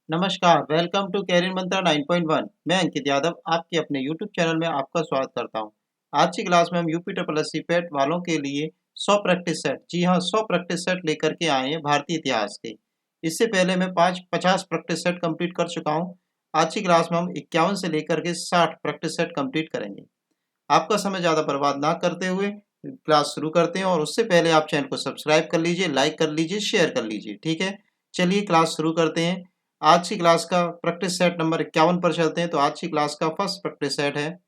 नमस्कार, welcome to career मंत्रा 9.1। मैं अंकित यादव आपके अपने यूट्यूब चैनल में आपका स्वागत करता हूं। आज की क्लास में हम यूपी ट्रिपल एस सी पेट वालों के लिए 100 प्रैक्टिस सेट, जी हां 100 प्रैक्टिस सेट लेकर के आए हैं भारतीय इतिहास के। इससे पहले मैं 50 प्रैक्टिस सेट कंप्लीट कर चुका हूं। आज की क्लास में हम 51 से लेकर के 60 प्रैक्टिस सेट कंप्लीट करेंगे। आपका समय ज़्यादा बर्बाद ना करते हुए क्लास शुरू करते हैं, और उससे पहले आप चैनल को सब्सक्राइब कर लीजिए, लाइक कर लीजिए, शेयर कर लीजिए। ठीक है, चलिए क्लास शुरू करते हैं। आज की क्लास का प्रैक्टिस सेट नंबर 51 पर चलते हैं। तो आज की क्लास का फर्स्ट प्रैक्टिस सेट है,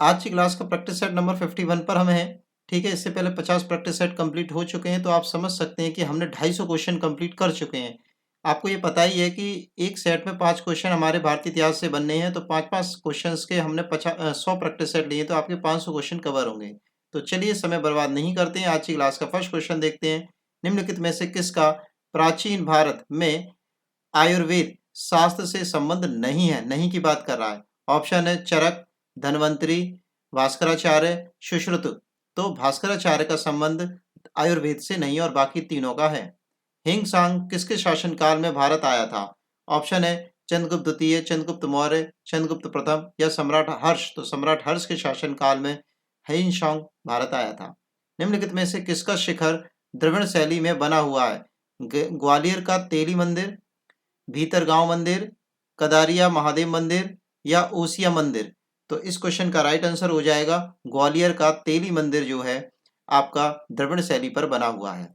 आज की क्लास का प्रैक्टिस सेट नंबर 51 पर हम हैं। ठीक है, इससे पहले 50 प्रैक्टिस सेट कंप्लीट हो चुके हैं, तो आप समझ सकते हैं कि हमने 250 क्वेश्चन कंप्लीट कर चुके हैं। आपको ये पता ही है कि एक सेट में 5 क्वेश्चन हमारे भारतीय इतिहास से बनने हैं, तो 5-5 क्वेश्चंस के हमने 100 प्रैक्टिस सेट लिए, तो आपके 500 क्वेश्चन कवर होंगे। तो चलिए समय बर्बाद नहीं करते हैं, आज की क्लास का फर्स्ट क्वेश्चन देखते हैं। निम्नलिखित में से किसका प्राचीन भारत में आयुर्वेद शास्त्र से संबंध नहीं है? नहीं की बात कर रहा है। ऑप्शन है चरक, धन्वंतरी, भास्कराचार्य, सुश्रुत। तो भास्कराचार्य का संबंध आयुर्वेद से नहीं और बाकी तीनों का है। हिंग सांग किसके शासनकाल में भारत आया था? ऑप्शन है चंद्रगुप्त द्वितीय, चंद्रगुप्त मौर्य, चंद्रगुप्त प्रथम या सम्राट हर्ष। तो सम्राट हर्ष के शासनकाल में हिंग सांग भारत आया था। निम्नलिखित में से किसका शिखर द्रविड़ शैली में बना हुआ है? ग्वालियर का तेली मंदिर, भीतरगांव मंदिर, कदारिया महादेव मंदिर या ओसिया मंदिर। तो इस क्वेश्चन का राइट आंसर हो जाएगा ग्वालियर का तेली मंदिर, जो है आपका द्रविड़ शैली पर बना हुआ है।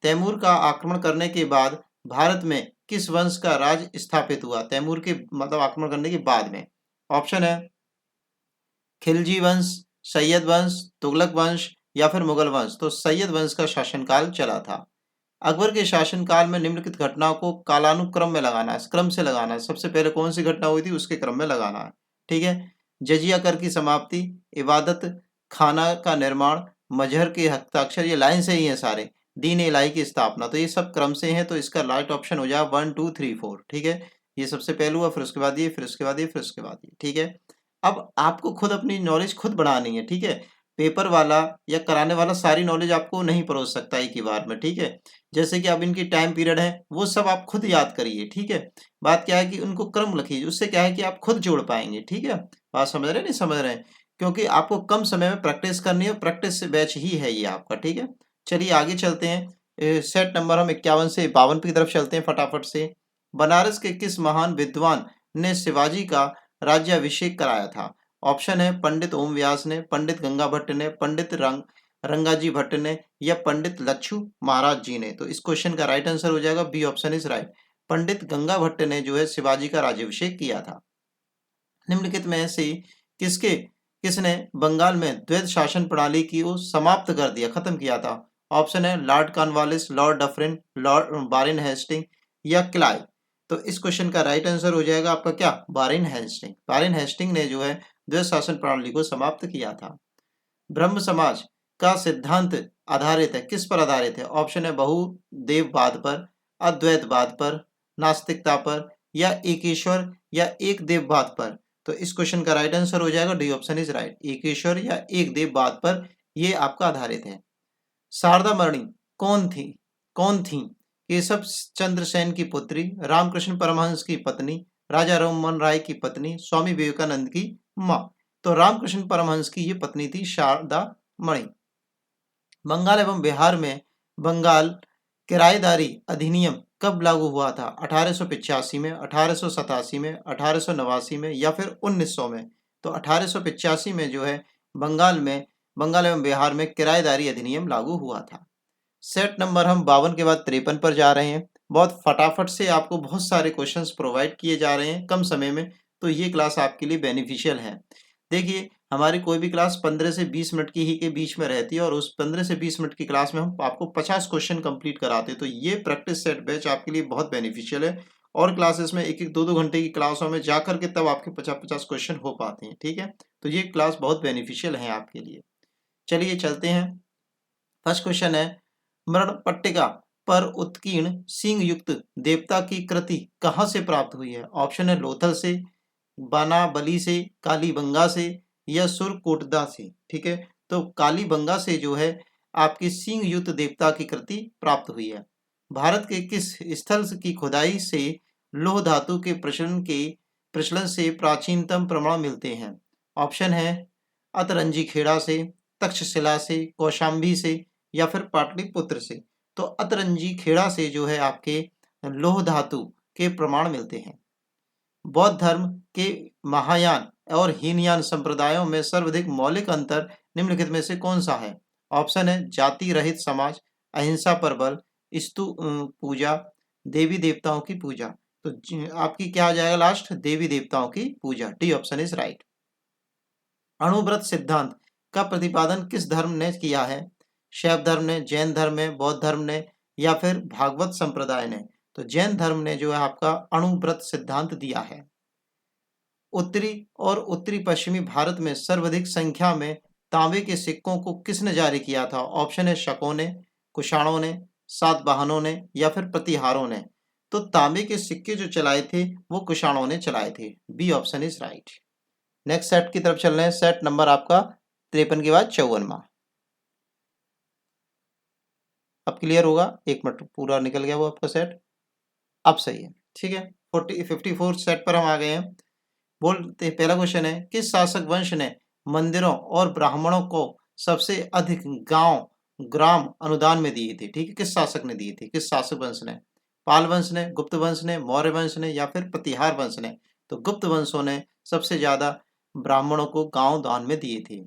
तैमूर का आक्रमण करने के बाद भारत में किस वंश का राज स्थापित हुआ? तैमूर के मतलब आक्रमण करने के बाद में। ऑप्शन है खिलजी वंश, सैयद वंश, तुगलक वंश या फिर मुगल वंश। तो सैयद वंश का शासनकाल चला था। अकबर के शासनकाल में निम्नलिखित घटनाओं को कालानुक्रम में लगाना है, क्रम से लगाना है। सबसे पहले कौन सी घटना हुई थी उसके क्रम में लगाना है। ठीक है, जजिया कर की समाप्ति, इबादत खाना का निर्माण, मजहर के हस्ताक्षर, ये लाइन से ही है सारे, दीन इलाही की स्थापना। तो ये सब क्रम से हैं, तो इसका राइट ऑप्शन हो जाएगा 1 2 3 4। ठीक है, ये सबसे पहले हुआ, फिर उसके बाद ये, फिर उसके बाद ये, फिर उसके बाद ये। ठीक है, अब आपको खुद अपनी नॉलेज खुद बढ़ानी है। ठीक है, पेपर वाला या कराने वाला सारी नॉलेज आपको नहीं परोस सकता एक ही बार में। ठीक है, जैसे कि अब इनकी टाइम पीरियड है, वो सब आप खुद याद करिए। ठीक है, बात क्या है कि उनको क्रम लिखिए, उससे क्या है कि आप खुद जोड़ पाएंगे। ठीक है, बात समझ रहे हैं नहीं समझ रहे हैं? क्योंकि आपको कम समय में प्रैक्टिस करनी है, प्रैक्टिस बैच ही है ये आपका। ठीक है, चलिए आगे चलते हैं। सेट नंबर हम 51 से 52 की तरफ चलते हैं फटाफट से। बनारस के किस महान विद्वान ने शिवाजी का राज्याभिषेक कराया था? ऑप्शन है पंडित ओम व्यास ने, पंडित गंगा भट्ट ने, पंडित रंगाजी भट्ट ने या पंडित लच्छू महाराज जी ने। तो इस क्वेश्चन का राइट आंसर हो जाएगा बी ऑप्शन इज राइट। पंडित गंगा भट्ट ने जो है शिवाजी का राज्याभिषेक किया था। निम्नलिखित में से किसने बंगाल में द्वैध शासन प्रणाली की को समाप्त कर दिया, खत्म किया था? ऑप्शन है Lord Cornwallis, Lord Dufferin, Lord Warren Hastings या क्लाइव। तो इस क्वेश्चन का राइट आंसर हो जाएगा आपका क्या, बारिन हेस्टिंग। बारिन हेस्टिंग ने जो है द्वैध शासन प्रणाली को समाप्त किया था। ब्रह्म समाज का सिद्धांत आधारित है, किस पर आधारित है? ऑप्शन है बहुदेववाद पर, अद्वैतवाद पर, नास्तिकता पर या एकेश्वर या एक देववाद पर। तो इस क्वेश्चन का राइट आंसर हो जाएगा D option is right, Ekeshwar या एक देववाद पर ये आपका आधारित है। शारदा मणि कौन थी? केशव चंद्र सेन की पुत्री, रामकृष्ण परमहंस की पत्नी, राजा राममोहन राय की पत्नी, स्वामी विवेकानंद की माँ। तो रामकृष्ण परमहंस की ये पत्नी थी शारदा मणि। बंगाल एवं बिहार में बंगाल किराएदारी अधिनियम कब लागू हुआ था? 1885 में, 1887 में, 1889 में या फिर 1900 में? तो 1885 में जो है बंगाल एवं बिहार में किराएदारी अधिनियम लागू हुआ था। सेट नंबर हम 52 के बाद 53 पर जा रहे हैं। बहुत फटाफट से आपको बहुत सारे क्वेश्चंस प्रोवाइड किए जा रहे हैं कम समय में, तो ये क्लास आपके लिए बेनिफिशियल है। देखिए, हमारी कोई भी क्लास 15 से 20 मिनट की ही के बीच में रहती है, और उस 15 से 20 मिनट की क्लास में हम आपको 50 क्वेश्चन कंप्लीट कराते हैं। तो ये प्रैक्टिस सेट बैच आपके लिए बहुत बेनिफिशियल है, और क्लासेस में 1-1 2-2 घंटे की क्लासों में जाकर के तब आपके 50-50 क्वेश्चन हो पाते हैं। ठीक है, तो ये क्लास बहुत बेनिफिशियल है आपके लिए। चलिए चलते हैं। फर्स्ट क्वेश्चन है, मरण पट्टिका पर उत्कीर्ण सिंह युक्त देवता की कृति कहाँ से प्राप्त हुई है? ऑप्शन है लोथल से, बानाबली से, कालीबंगा से या सुरकोटदा से। ठीक है, तो कालीबंगा से जो है आपकी सिंह युक्त देवता की कृति प्राप्त हुई है। भारत के किस स्थल की खुदाई से लौह धातु के प्रचलन से प्राचीनतम प्रमाण मिलते हैं? ऑप्शन है अतरंजी खेड़ा से, तक्षशिला से, कौशाम्बी से या फिर पाटलिपुत्र से। तो अतरंजी खेड़ा से जो है आपके लौह धातु के प्रमाण मिलते हैं। बौद्ध धर्म के महायान और हीनयान संप्रदायों में सर्वाधिक मौलिक अंतर निम्नलिखित में से कौन सा है? ऑप्शन है जाति रहित समाज, अहिंसा पर बल, स्तु पूजा, देवी देवताओं की पूजा। तो आपकी क्या आ जाएगा लास्ट? देवी देवताओं की पूजा। D option is right. अणुव्रत सिद्धांत का प्रतिपादन किस धर्म ने किया है? शैव धर्म ने, जैन धर्म ने, बौद्ध धर्म ने या फिर भागवत संप्रदाय ने? तो जैन धर्म ने जो है आपका अणुव्रत सिद्धांत दिया है। उत्तरी और उत्तरी पश्चिमी भारत में सर्वाधिक संख्या में तांबे के सिक्कों को किसने जारी किया था? ऑप्शन है शकों ने, कुषाणों ने, सातवाहनों ने या फिर प्रतिहारों ने? तो तांबे के सिक्के जो चलाए थे वो कुषाणों ने चलाए थे। B option is right. Next set की तरफ चल रहे हैं। सेट नंबर आपका 53 के बाद 54वां। अब क्लियर होगा। 1 मिनट पूरा निकल गया वो आपका सेट। अब सही है, ठीक है। 54 सेट पर हम आ गए हैं। बोलते पहला क्वेश्चन है, किस शासक वंश ने मंदिरों और ब्राह्मणों को सबसे अधिक ग्राम अनुदान में दिए थे? ठीक है, किस शासक ने दिए थे? किस शासक वंश ने? पाल वंश ने, गुप्त वंश ने, मौर्य वंश ने या फिर प्रतिहार वंश ने? तो गुप्त वंशों ने सबसे ज्यादा ब्राह्मणों को गांव दान में दिए थे।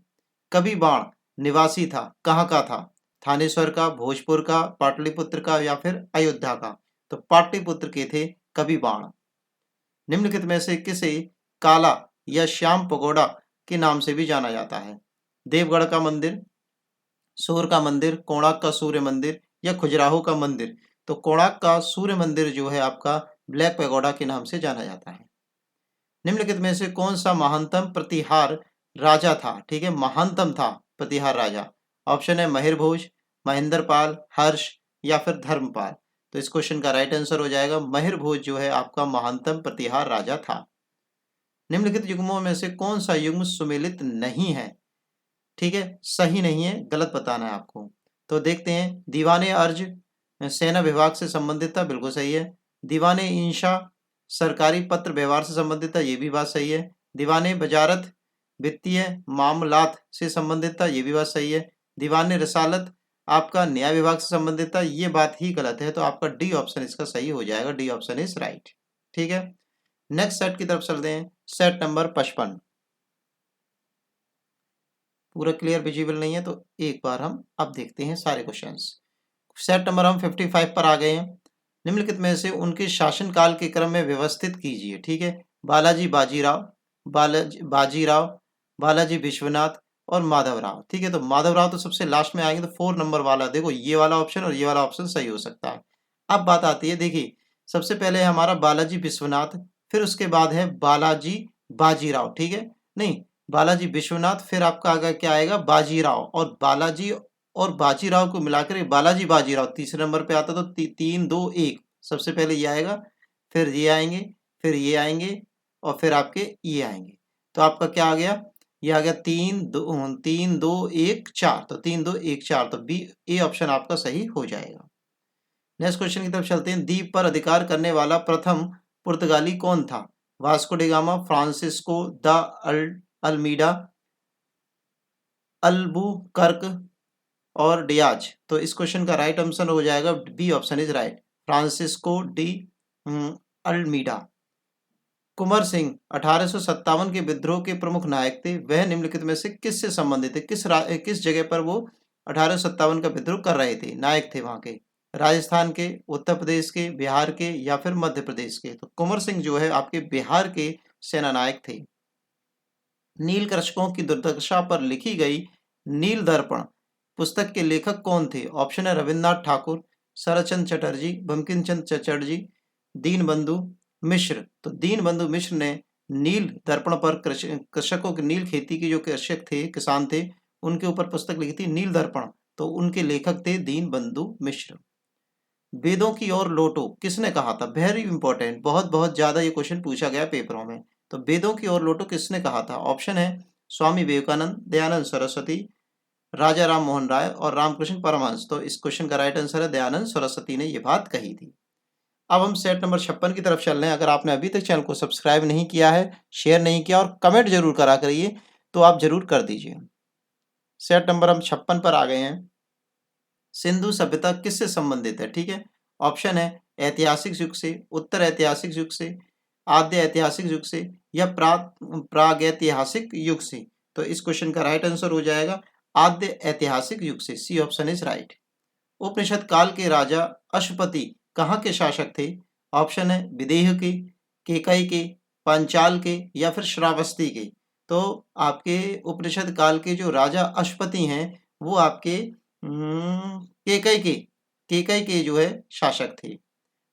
कवि बाण निवासी था, कहाँ का था? थानेश्वर का, भोजपुर का, पाटलिपुत्र का या फिर अयोध्या का? तो पाटलिपुत्र के थे कवि बाण। निम्नलिखित में से किसे काला या श्याम पगोड़ा के नाम से भी जाना जाता है? देवगढ़ का मंदिर, सूर्य का मंदिर, कोणार्क का सूर्य मंदिर या खजुराहो का मंदिर? तो कोणार्क का सूर्य मंदिर जो है आपका ब्लैक पैगोडा के नाम से जाना जाता है। निम्नलिखित में से कौन सा महानतम प्रतिहार राजा था? ठीक है, महानतम था प्रतिहार राजा। ऑप्शन है महिर भोज, महेंद्रपाल, हर्ष या फिर धर्मपाल? तो इस क्वेश्चन का राइट आंसर हो जाएगा महिर भोज जो है आपका महानतम प्रतिहार राजा था। निम्नलिखित युग्मों में से कौन सा युग्म सुमेलित नहीं है? ठीक है, सही नहीं है, गलत बताना है आपको। तो देखते हैं, दीवाने अर्ज सेना विभाग से संबंधित था, बिल्कुल सही है। दीवाने इंशा सरकारी पत्र व्यवहार से संबंधित था, ये भी बात सही है। दीवाने बजारत वित्तीय मामलात से संबंधित था, ये भी बात सही है। दीवाने रसालत आपका न्याय विभाग से संबंधित था, ये बात ही गलत है। तो आपका डी ऑप्शन इसका सही हो जाएगा। D option is right. ठीक है, नेक्स्ट सेट की तरफ चलते हैं। सेट नंबर 55 पूरा क्लियर विजिबल नहीं है, तो एक बार हम अब देखते हैं सारे क्वेश्चंस। सेट नंबर हम 55 पर आ गए हैं। निम्नलिखित में से उनके शासनकाल के क्रम में व्यवस्थित कीजिए। ठीक है, बालाजी बालाजी विश्वनाथ और माधवराव। ठीक है, तो माधवराव तो सबसे लास्ट में आएंगे, तो 4 नंबर वाला देखो, ये वाला ऑप्शन और ये वाला ऑप्शन सही हो सकता है। अब बात आती है, देखिए सबसे पहले है हमारा बालाजी विश्वनाथ, फिर उसके बाद है बालाजी बाजीराव। ठीक है, नहीं बालाजी विश्वनाथ, फिर आपका आगे क्या आएगा? बाजीराव, और बालाजी और बाजीराव को मिलाकर बालाजी बाजीराव तीसरे नंबर पे आता। तो 3 2 1 सबसे पहले ये आएगा, फिर ये आएंगे, फिर ये आएंगे और फिर आपके ये आएंगे। तो आपका क्या आ गया? ये आ गया 3 2 1 4। तो 3 2 1 4, तो बी ए ऑप्शन आपका सही हो जाएगा। नेक्स्ट क्वेश्चन की तरफ चलते हैं। द्वीप पर अधिकार करने वाला प्रथम पुर्तगाली कौन था? Vasco da Gama, Francisco de Almeida, Albuquerque और डियाज? तो इस क्वेश्चन का राइट आंसर हो जाएगा B option is right, Francisco de Almeida. Kunwar Singh 1857 के विद्रोह के प्रमुख नायक थे, वह निम्नलिखित में से किससे संबंधित थे? किस जगह पर वो 1857 का विद्रोह कर रहे थे, नायक थे वहां के? राजस्थान के, उत्तर प्रदेश के, बिहार के या फिर मध्य प्रदेश के? तो कुंवर सिंह जो है आपके बिहार के सेना नायक थे। नील कृषकों की दुर्दशा पर लिखी गई नील दर्पण पुस्तक के लेखक कौन थे? ऑप्शन है रविन्द्रनाथ ठाकुर, शरदचंद्र चटर्जी, बंकिम चंद्र चटर्जी, दीनबंधु मिश्र। तो दीनबंधु मिश्र ने नील दर्पण पर कृषकों की, नील खेती के जो कृषक थे, किसान थे, उनके ऊपर पुस्तक लिखी थी नील दर्पण। तो उनके लेखक थे दीनबंधु मिश्र। वेदों की ओर लौटो किसने कहा था? वेरी इंपॉर्टेंट, बहुत बहुत ज्यादा ये क्वेश्चन पूछा गया पेपरों में। तो वेदों की ओर लौटो किसने कहा था? ऑप्शन है स्वामी विवेकानंद, दयानंद सरस्वती, राजा राम मोहन राय और रामकृष्ण परमहंस। तो इस क्वेश्चन का राइट आंसर है दयानंद सरस्वती ने ये बात कही थी। अब हम सेट नंबर 56 की तरफ चल रहे हैं। अगर आपने अभी तक चैनल को सब्सक्राइब नहीं किया है, शेयर नहीं किया और कमेंट जरूर करा करिए, तो आप जरूर कर दीजिए। सेट नंबर हम 56 पर आ गए हैं। सिंधु सभ्यता किससे संबंधित है? ठीक है, ऑप्शन है ऐतिहासिक युग से, उत्तर ऐतिहासिक युग से, आद्य ऐतिहासिक युग से या प्रागैतिहासिक युग से। तो इस क्वेश्चन का राइट आंसर हो जाएगा आद्य ऐतिहासिक युग से। C option is right. उपनिषद काल के राजा अश्वपति कहाँ के शासक थे? ऑप्शन है विदेह के, केकई के, पांचाल के या फिर श्रावस्ती के। तो आपके उपनिषद काल के जो राजा अश्वपति हैं वो आपके केकई के जो है शासक थे।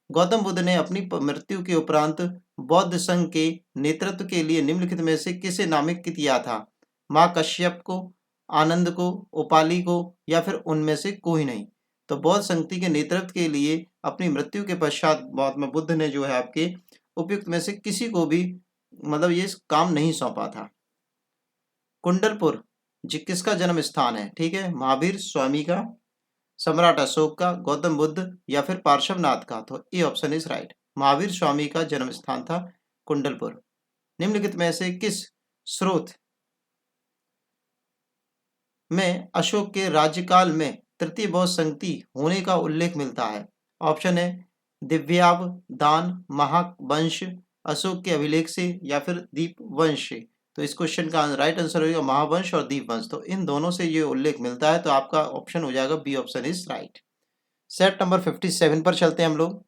गौतम बुद्ध ने अपनी मृत्यु के उपरांत बौद्ध संघ के नेतृत्व के लिए निम्नलिखित में से किसे नामित किया था? माँ कश्यप को, आनंद को, उपाली को या फिर उनमें से कोई नहीं। तो बौद्ध संगति के नेतृत्व के लिए अपनी मृत्यु के पश्चात महात्मा बुद्ध ने जो है आपके उपयुक्त में से किसी को भी मतलब ये काम नहीं सौंपा था। कुंडलपुर किसका जन्म स्थान है? ठीक है, महावीर स्वामी का, सम्राट अशोक का, गौतम बुद्ध या फिर पार्श्वनाथ का। तो A option is right. Mahavir Swami का जन्म स्थान था कुंडलपुर। निम्नलिखित में से किस स्रोत में अशोक के राज्यकाल में तृतीय बौद्ध संगति होने का उल्लेख मिलता है? ऑप्शन है दिव्यावदान, महावंश, अशोक के अभिलेख से या फिर दीपवंश से। तो इस क्वेश्चन का राइट आंसर होगा महावंश और दीपवंश। तो इन दोनों से ये उल्लेख मिलता है, तो आपका ऑप्शन हो जाएगा B option is right. Set number 57 पर चलते हैं हम लोग।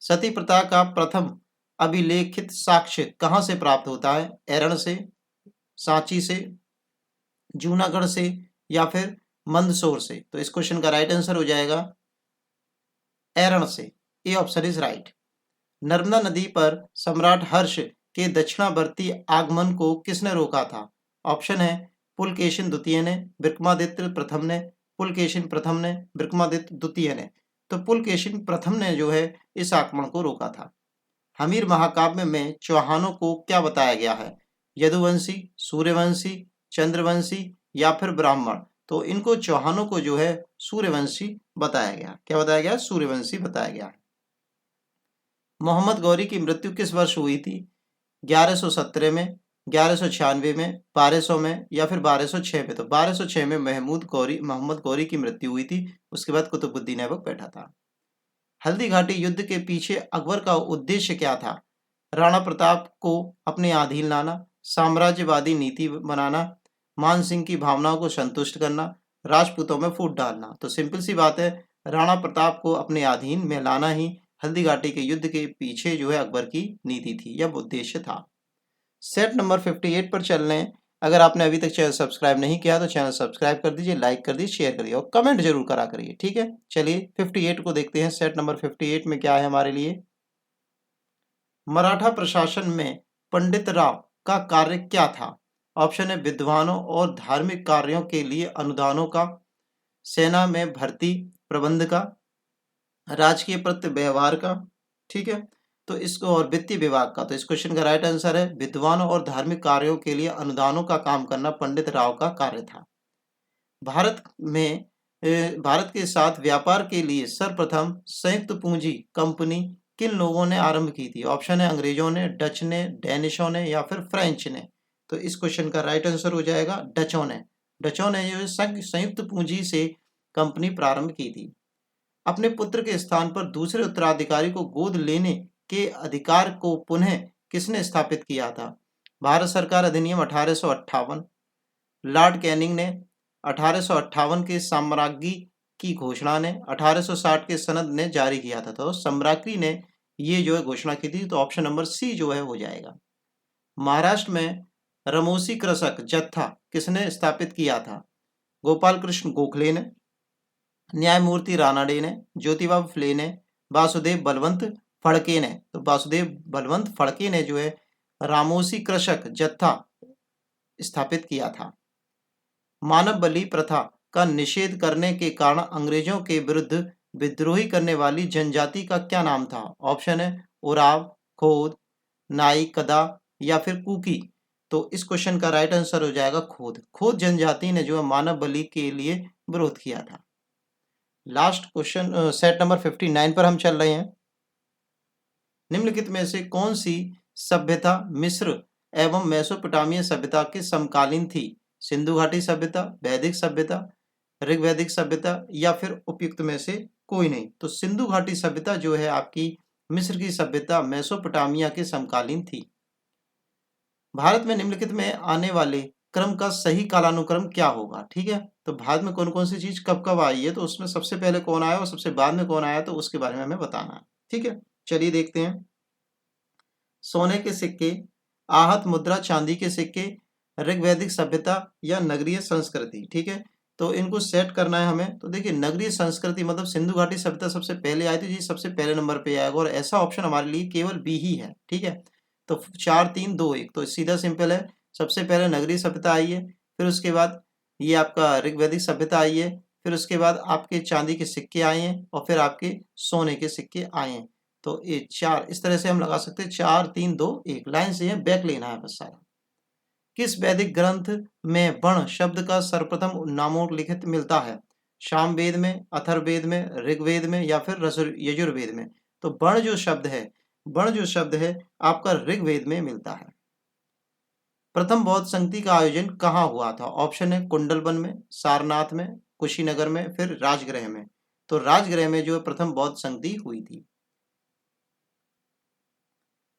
सती प्रथा का प्रथम अभिलेखित साक्ष्य कहां से प्राप्त होता है? एरण से, सांची से, जूनागढ़ से या फिर मंदसौर से। तो इस क्वेश्चन का राइट आंसर हो जाएगा एरण से। ए ऑप्शन इज राइट। नर्मदा नदी पर सम्राट हर्ष के दक्षिणावर्ती आगमन को किसने रोका था? ऑप्शन है पुलकेशिन द्वितीय ने, विक्रमादित्य प्रथम ने, पुलकेशिन प्रथम ने, विक्रमादित्य द्वितीय ने। तो पुलकेशिन प्रथम ने जो है इस आक्रमण को रोका था। हमीर महाकाव्य में चौहानों को क्या बताया गया है? यदुवंशी, सूर्यवंशी, चंद्रवंशी या फिर ब्राह्मण। तो इनको चौहानों को जो है सूर्यवंशी बताया गया। क्या बताया गया? सूर्यवंशी बताया गया। मोहम्मद गौरी की मृत्यु किस वर्ष हुई थी? 1117 में, 1196 में, 1200 में या फिर 1206 में। तो 1206 में मोहम्मद गौरी की मृत्यु हुई थी। उसके बाद कुतुबुद्दीन ऐबक बैठा था। हल्दी घाटी युद्ध के पीछे अकबर का उद्देश्य क्या था? राणा प्रताप को अपने अधीन लाना, साम्राज्यवादी नीति बनाना, मान सिंह की भावनाओं को संतुष्ट करना, राजपूतों में फूट डालना। तो सिंपल सी बात है, राणा प्रताप को अपने अधीन में लाना ही हल्दी घाटी के युद्ध के पीछे जो है अकबर की नीति थी या उद्देश्य था। सेट नंबर 58 पर चल रहे हैं। अगर आपने अभी तक चैनल सब्सक्राइब नहीं किया तो चैनल सब्सक्राइब कर दीजिए, लाइक कर दीजिए, शेयर करिए और कमेंट जरूर करा करिए। ठीक है, चलिए 58 को देखते हैं। सेट नंबर 58 में क्या है हमारे लिए? मराठा प्रशासन में पंडित राव का कार्य क्या था? ऑप्शन है विद्वानों और धार्मिक कार्यों के लिए अनुदानों का, सेना में भर्ती प्रबंध का, राजकीय प्रति व्यवहार का। ठीक है, तो इसको और वित्तीय विभाग का। तो इस क्वेश्चन का राइट आंसर है विद्वानों और धार्मिक कार्यों के लिए अनुदानों का काम करना पंडित राव का कार्य था। भारत के साथ व्यापार के लिए सर्वप्रथम संयुक्त पूंजी कंपनी किन लोगों ने आरंभ की थी? ऑप्शन है अंग्रेजों ने, डच ने, डेनिशों ने या फिर फ्रेंच ने। तो इस क्वेश्चन का राइट आंसर हो जाएगा डचों ने। डचों ने जो संयुक्त पूंजी से कंपनी प्रारंभ की थी। अपने पुत्र के स्थान पर दूसरे उत्तराधिकारी को गोद लेने के अधिकार को पुनः किसने स्थापित किया था? भारत सरकार अधिनियम 1858, लॉर्ड कैनिंग ने 1858 के साम्राज्ञी की घोषणा ने, 1860 के सनद ने जारी किया था। तो साम्राज्ञी ने ये जो है घोषणा की थी। तो ऑप्शन नंबर सी जो है हो जाएगा। महाराष्ट्र में रमोसी कृषक जत्था किसने स्थापित किया था? गोपाल कृष्ण गोखले ने, न्यायमूर्ति रानाडे ने, ज्योतिबा फुले ने, वासुदेव बलवंत फड़के ने। तो वासुदेव बलवंत फड़के ने जो है रामोसी कृषक जत्था स्थापित किया था। मानव बलि प्रथा का निषेध करने के कारण अंग्रेजों के विरुद्ध विद्रोही करने वाली जनजाति का क्या नाम था? ऑप्शन है उराव, खोद, नाई, कदा या फिर कुकी। तो इस क्वेश्चन का राइट आंसर हो जाएगा खोद। खोद जनजाति ने जो है मानव बलि के लिए विरोध किया था। लास्ट क्वेश्चन सेट नंबर 59 पर हम चल रहे हैं। निम्नलिखित में से कौन सी सभ्यता मिस्र एवं मेसोपोटामिया सभ्यता के समकालीन थी? सिंधु घाटी सभ्यता, वैदिक सभ्यता, ऋग्वैदिक सभ्यता या फिर उपयुक्त में से कोई नहीं। तो सिंधु घाटी सभ्यता जो है आपकी मिस्र की सभ्यता मेसोपोटामिया के समकालीन थी। भारत में निम्नलिखित में आने वाले क्रम का सही कालानुक्रम क्या होगा? ठीक है, तो भारत में कौन कौन सी चीज कब कब आई है, तो उसमें सबसे पहले कौन आया और सबसे बाद में कौन आया, तो उसके बारे में हमें बताना है। ठीक है, चलिए देखते हैं। सोने के सिक्के, आहत मुद्रा, चांदी के सिक्के, ऋग्वैदिक सभ्यता या नगरीय संस्कृति। ठीक है, तो इनको सेट करना है हमें। तो देखिए, नगरीय संस्कृति मतलब सिंधु घाटी सभ्यता सबसे पहले आई थी जी, सबसे पहले नंबर पे आएगा और ऐसा ऑप्शन हमारे लिए केवल बी ही है। ठीक है, तो 4 3 2 1, तो सीधा सिंपल है। सबसे पहले नगरीय सभ्यता आई है, फिर उसके बाद ये आपका ऋग्वैदिक सभ्यता आई है, फिर उसके बाद आपके चांदी के सिक्के आए हैं और फिर आपके सोने के सिक्के आए हैं। तो ये 4 इस तरह से हम लगा सकते हैं, 4 3 2 1 लाइन से है, बैक लेना है बस सारा। किस वैदिक ग्रंथ में वर्ण शब्द का सर्वप्रथम नामोल्लिखित मिलता है? सामवेद में, अथर्ववेद में, ऋग्वेद में या फिर यजुर्वेद में? तो वर्ण जो शब्द है आपका ऋग्वेद में मिलता है। प्रथम बौद्ध संगति का आयोजन कहाँ हुआ था? ऑप्शन है कुंडलवन में, सारनाथ में, कुशीनगर में, फिर राजगृह में। तो राजगृह में जो है प्रथम बौद्ध संगति हुई थी।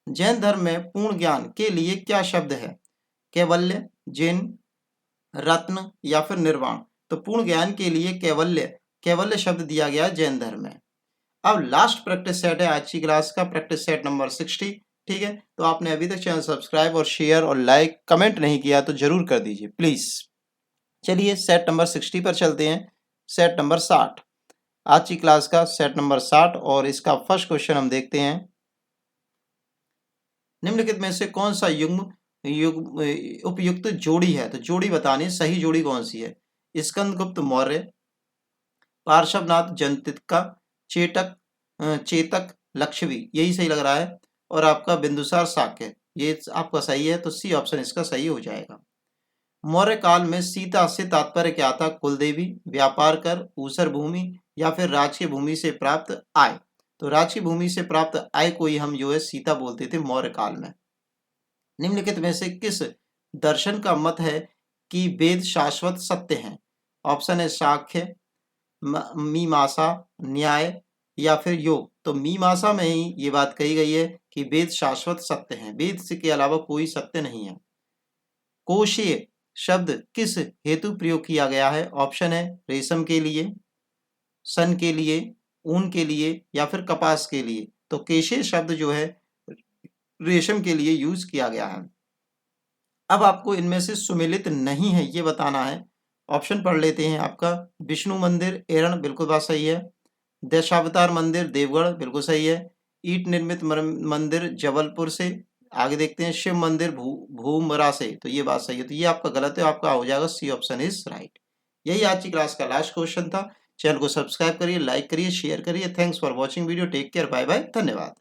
जैन धर्म में पूर्ण ज्ञान के लिए क्या शब्द है? कैवल्य, जिन, रत्न या फिर निर्वाण? तो पूर्ण ज्ञान के लिए कैवल्य शब्द दिया गया जैन धर्म में। अब लास्ट प्रैक्टिस सेट है आज की क्लास का, प्रैक्टिस सेट नंबर 60। ठीक है, तो आपने अभी तक चैनल सब्सक्राइब और शेयर और लाइक कमेंट नहीं किया तो जरूर कर दीजिए प्लीज। चलिए सेट नंबर 60 पर चलते हैं। सेट नंबर 60 आज की क्लास का सेट नंबर 60 और इसका फर्स्ट क्वेश्चन हम देखते हैं। निम्नलिखित में से कौन सा उपयुक्त जोड़ी है? तो जोड़ी बतानी, सही जोड़ी कौन सी है? स्कंदगुप्त मौर्य, पार्श्वनाथ जनतिका, चेतक लक्षवी, यही सही लग रहा है। और आपका बिंदुसार शाक्य, ये आपका सही है, तो सी ऑप्शन इसका सही हो जाएगा। मौर्य काल में सीता से तात्पर्य क्या था? कुलदेवी, व्यापार कर, ऊसर भूमि या फिर राजकीय भूमि से प्राप्त आय? तो राजकीय भूमि से प्राप्त आय को ही हम जो है सीता बोलते थे मौर्य काल में। निम्नलिखित में से किस दर्शन का मत है कि वेद शाश्वत सत्य हैं? ऑप्शन है सांख्य, मीमांसा, न्याय या फिर योग? तो मीमांसा में ही ये बात कही गई है कि वेद शाश्वत सत्य हैं, वेद से के अलावा कोई सत्य नहीं है। कोशीय शब्द किस हेतु प्रयोग किया गया है? ऑप्शन है रेशम के लिए, सन के लिए, ऊन के लिए या फिर कपास के लिए? तो केशे शब्द जो है रेशम के लिए यूज किया गया है। अब आपको इनमें से सुमेलित नहीं है ये बताना है। ऑप्शन पढ़ लेते हैं। आपका विष्णु मंदिर एरण, बिल्कुल बात सही है। दशावतार मंदिर देवगढ़, बिल्कुल सही है। ईट निर्मित मंदिर जबलपुर से। आगे देखते हैं शिव मंदिर भूमरा से, तो ये बात सही है। तो ये आपका गलत है, आपका हो जाएगा सी ऑप्शन इज राइट। यही आज की क्लास का लास्ट क्वेश्चन था। चैनल को सब्सक्राइब करिए, लाइक करिए, शेयर करिए। Thanks for watching video. Take care, bye bye, धन्यवाद।